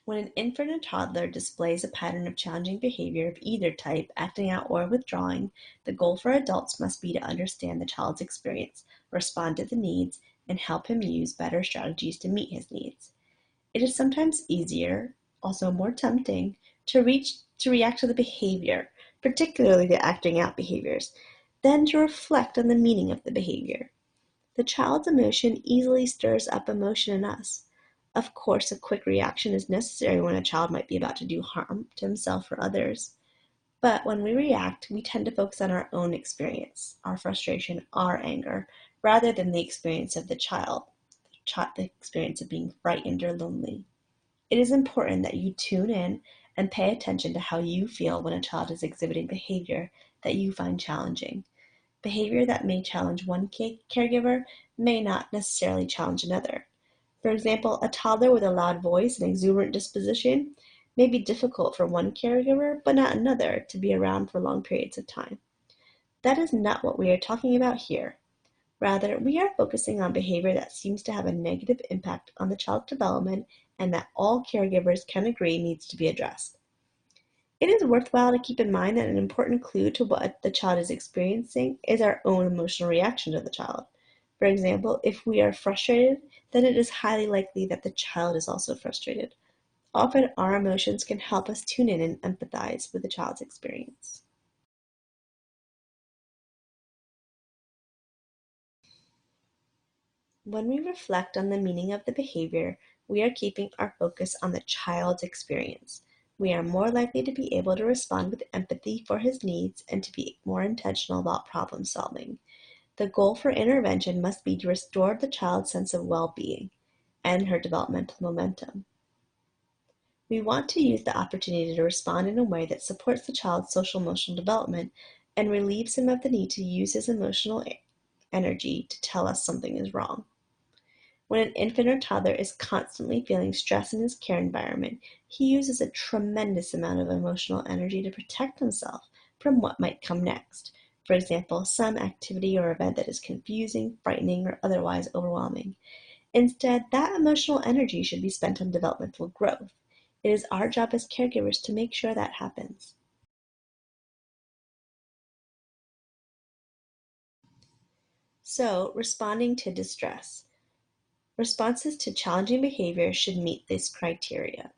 When an infant or toddler displays a pattern of challenging behavior of either type, acting out or withdrawing, the goal for adults must be to understand the child's experience, respond to the needs, and help him use better strategies to meet his needs. It is sometimes easier, also more tempting, to react to the behavior, particularly the acting out behaviors, than to reflect on the meaning of the behavior. The child's emotion easily stirs up emotion in us. Of course, a quick reaction is necessary when a child might be about to do harm to himself or others. But when we react, we tend to focus on our own experience, our frustration, our anger, rather than the experience of the child, the experience of being frightened or lonely. It is important that you tune in and pay attention to how you feel when a child is exhibiting behavior that you find challenging. Behavior that may challenge one caregiver may not necessarily challenge another. For example, a toddler with a loud voice and exuberant disposition may be difficult for one caregiver, but not another, to be around for long periods of time. That is not what we are talking about here. Rather, we are focusing on behavior that seems to have a negative impact on the child's development and that all caregivers can agree needs to be addressed. It is worthwhile to keep in mind that an important clue to what the child is experiencing is our own emotional reaction to the child. For example, if we are frustrated, then it is highly likely that the child is also frustrated. Often, our emotions can help us tune in and empathize with the child's experience. When we reflect on the meaning of the behavior, we are keeping our focus on the child's experience. We are more likely to be able to respond with empathy for his needs and to be more intentional about problem solving. The goal for intervention must be to restore the child's sense of well-being and her developmental momentum. We want to use the opportunity to respond in a way that supports the child's social-emotional development and relieves him of the need to use his emotional energy to tell us something is wrong. When an infant or toddler is constantly feeling stress in his care environment, he uses a tremendous amount of emotional energy to protect himself from what might come next. For example, some activity or event that is confusing, frightening, or otherwise overwhelming. Instead, that emotional energy should be spent on developmental growth. It is our job as caregivers to make sure that happens. So, responding to distress. Responses to challenging behavior should meet this criteria.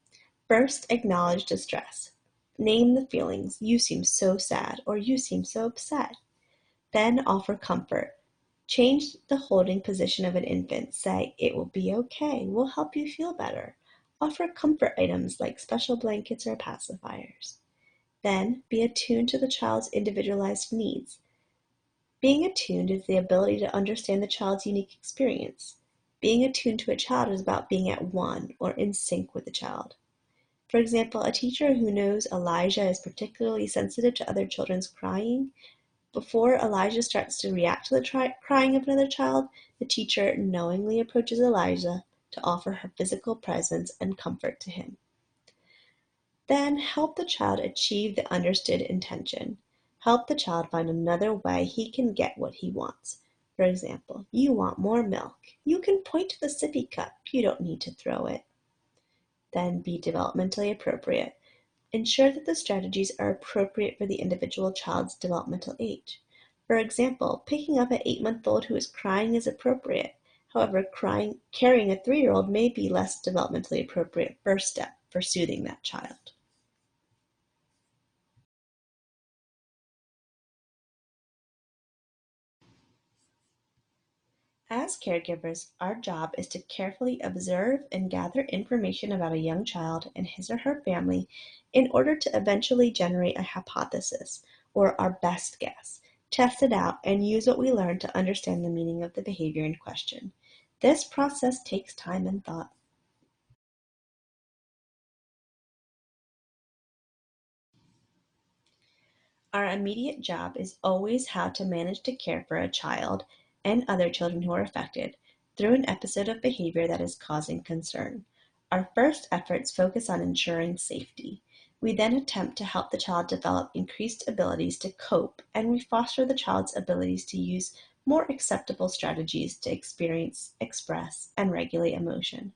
First, acknowledge distress. Name the feelings, you seem so sad, or you seem so upset. Then offer comfort. Change the holding position of an infant. Say, it will be okay, we'll help you feel better. Offer comfort items like special blankets or pacifiers. Then, be attuned to the child's individualized needs. Being attuned is the ability to understand the child's unique experience. Being attuned to a child is about being at one or in sync with the child. For example, a teacher who knows Elijah is particularly sensitive to other children's crying, before Elijah starts to react to the crying of another child, the teacher knowingly approaches Elijah to offer her physical presence and comfort to him. Then help the child achieve the understood intention. Help the child find another way he can get what he wants. For example, you want more milk. You can point to the sippy cup. You don't need to throw it. Then be developmentally appropriate. Ensure that the strategies are appropriate for the individual child's developmental age. For example, picking up an 8-month-old who is crying is appropriate. However, carrying a 3-year-old may be less developmentally appropriate first step for soothing that child. As caregivers, our job is to carefully observe and gather information about a young child and his or her family in order to eventually generate a hypothesis, or our best guess, test it out, and use what we learn to understand the meaning of the behavior in question. This process takes time and thought. Our immediate job is always how to manage to care for a child and other children who are affected through an episode of behavior that is causing concern. Our first efforts focus on ensuring safety. We then attempt to help the child develop increased abilities to cope, and we foster the child's abilities to use more acceptable strategies to experience, express, and regulate emotion.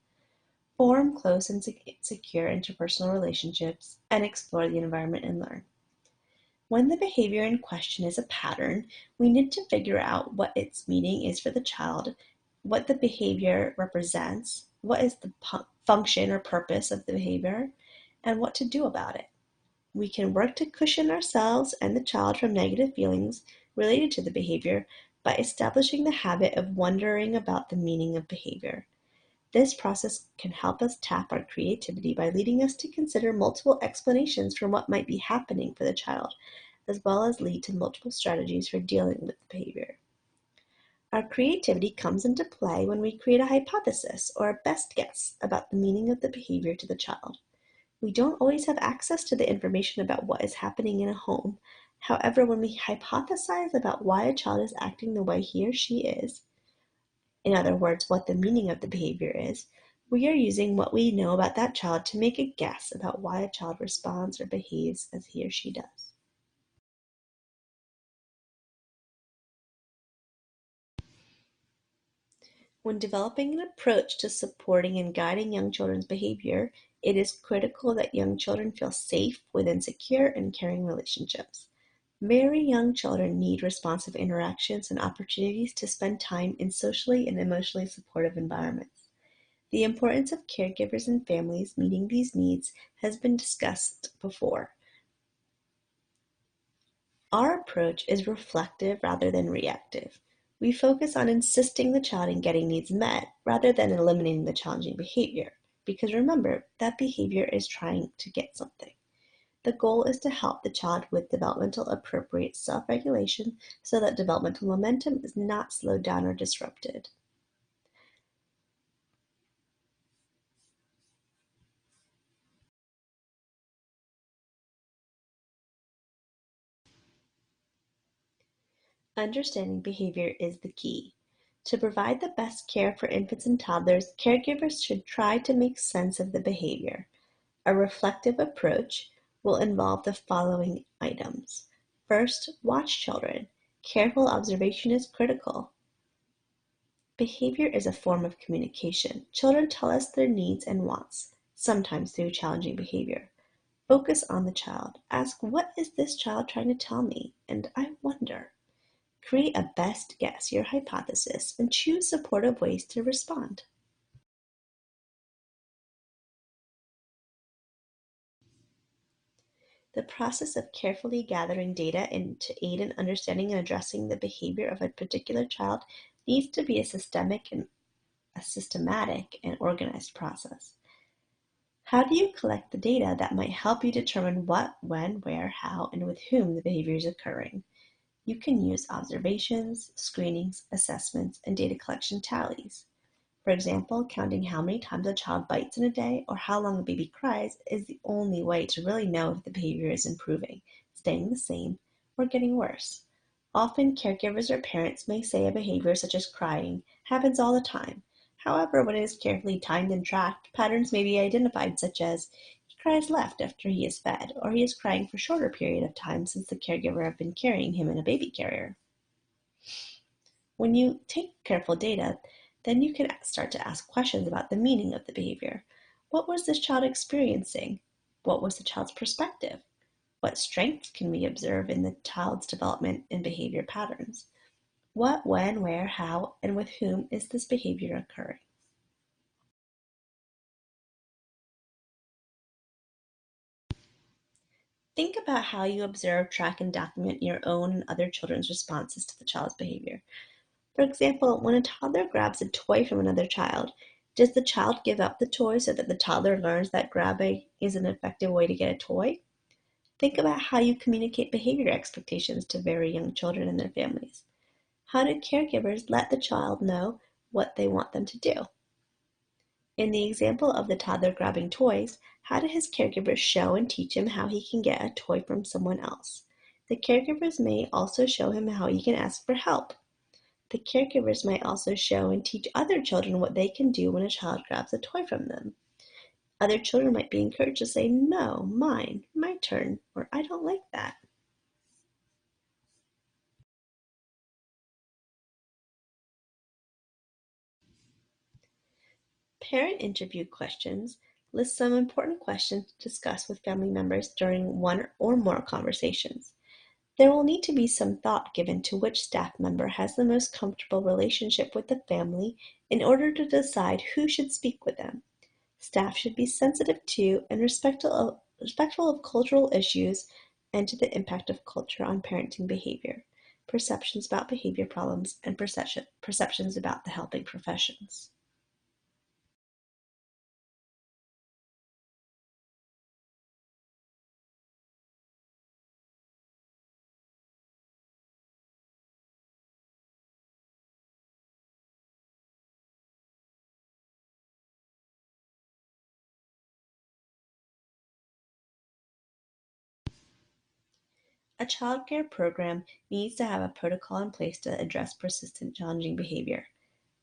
Form close and secure interpersonal relationships, and explore the environment and learn. When the behavior in question is a pattern, we need to figure out what its meaning is for the child, what the behavior represents, what is the function or purpose of the behavior, and what to do about it. We can work to cushion ourselves and the child from negative feelings related to the behavior by establishing the habit of wondering about the meaning of behavior. This process can help us tap our creativity by leading us to consider multiple explanations for what might be happening for the child, as well as lead to multiple strategies for dealing with the behavior. Our creativity comes into play when we create a hypothesis or a best guess about the meaning of the behavior to the child. We don't always have access to the information about what is happening in a home. However, when we hypothesize about why a child is acting the way he or she is, in other words, what the meaning of the behavior is, we are using what we know about that child to make a guess about why a child responds or behaves as he or she does. When developing an approach to supporting and guiding young children's behavior, it is critical that young children feel safe within secure and caring relationships. Very young children need responsive interactions and opportunities to spend time in socially and emotionally supportive environments. The importance of caregivers and families meeting these needs has been discussed before. Our approach is reflective rather than reactive. We focus on insisting the child in getting needs met rather than eliminating the challenging behavior, because remember, that behavior is trying to get something. The goal is to help the child with developmental appropriate self-regulation so that developmental momentum is not slowed down or disrupted. Understanding behavior is the key. To provide the best care for infants and toddlers, caregivers should try to make sense of the behavior. A reflective approach will involve the following items. First, watch children. Careful observation is critical. Behavior is a form of communication. Children tell us their needs and wants, sometimes through challenging behavior. Focus on the child. Ask, what is this child trying to tell me? And I wonder. Create a best guess, your hypothesis, and choose supportive ways to respond. The process of carefully gathering data to aid in understanding and addressing the behavior of a particular child needs to be a systematic and organized process. How do you collect the data that might help you determine what, when, where, how, and with whom the behavior is occurring? You can use observations, screenings, assessments, and data collection tallies. For example, counting how many times a child bites in a day or how long a baby cries is the only way to really know if the behavior is improving, staying the same, or getting worse. Often, caregivers or parents may say a behavior such as crying happens all the time. However, when it is carefully timed and tracked, patterns may be identified, such as he cries left after he is fed, or he is crying for a shorter period of time since the caregiver has been carrying him in a baby carrier. When you take careful data, then you can start to ask questions about the meaning of the behavior. What was this child experiencing? What was the child's perspective? What strengths can we observe in the child's development and behavior patterns? What, when, where, how, and with whom is this behavior occurring? Think about how you observe, track, and document your own and other children's responses to the child's behavior. For example, when a toddler grabs a toy from another child, does the child give up the toy so that the toddler learns that grabbing is an effective way to get a toy? Think about how you communicate behavior expectations to very young children and their families. How do caregivers let the child know what they want them to do? In the example of the toddler grabbing toys, how do his caregivers show and teach him how he can get a toy from someone else? The caregivers may also show him how he can ask for help. The caregivers might also show and teach other children what they can do when a child grabs a toy from them. Other children might be encouraged to say, no, mine, my turn, or I don't like that. Parent interview questions list some important questions to discuss with family members during one or more conversations. There will need to be some thought given to which staff member has the most comfortable relationship with the family in order to decide who should speak with them. Staff should be sensitive to and respectful of cultural issues and to the impact of culture on parenting behavior, perceptions about behavior problems, and perceptions about the helping professions. A child care program needs to have a protocol in place to address persistent challenging behavior.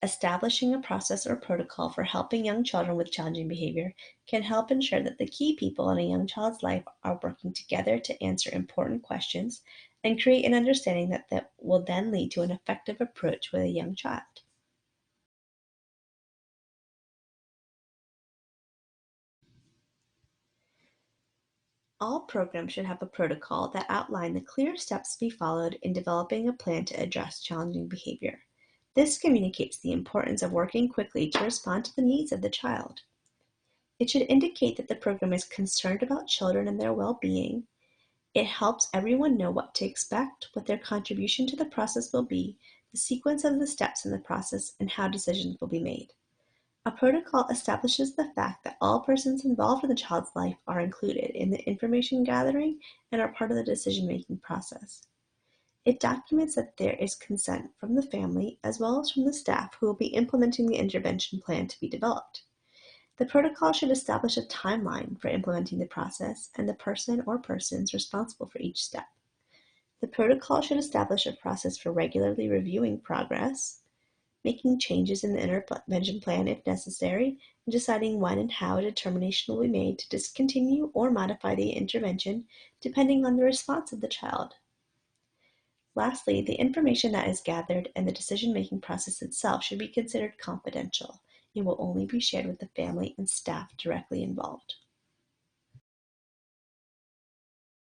Establishing a process or protocol for helping young children with challenging behavior can help ensure that the key people in a young child's life are working together to answer important questions and create an understanding that will then lead to an effective approach with a young child. All programs should have a protocol that outline the clear steps to be followed in developing a plan to address challenging behavior. This communicates the importance of working quickly to respond to the needs of the child. It should indicate that the program is concerned about children and their well-being. It helps everyone know what to expect, what their contribution to the process will be, the sequence of the steps in the process, and how decisions will be made. A protocol establishes the fact that all persons involved in the child's life are included in the information gathering and are part of the decision-making process. It documents that there is consent from the family as well as from the staff who will be implementing the intervention plan to be developed. The protocol should establish a timeline for implementing the process and the person or persons responsible for each step. The protocol should establish a process for regularly reviewing progress, making changes in the intervention plan if necessary, and deciding when and how a determination will be made to discontinue or modify the intervention depending on the response of the child. Lastly, the information that is gathered and the decision-making process itself should be considered confidential. It will only be shared with the family and staff directly involved.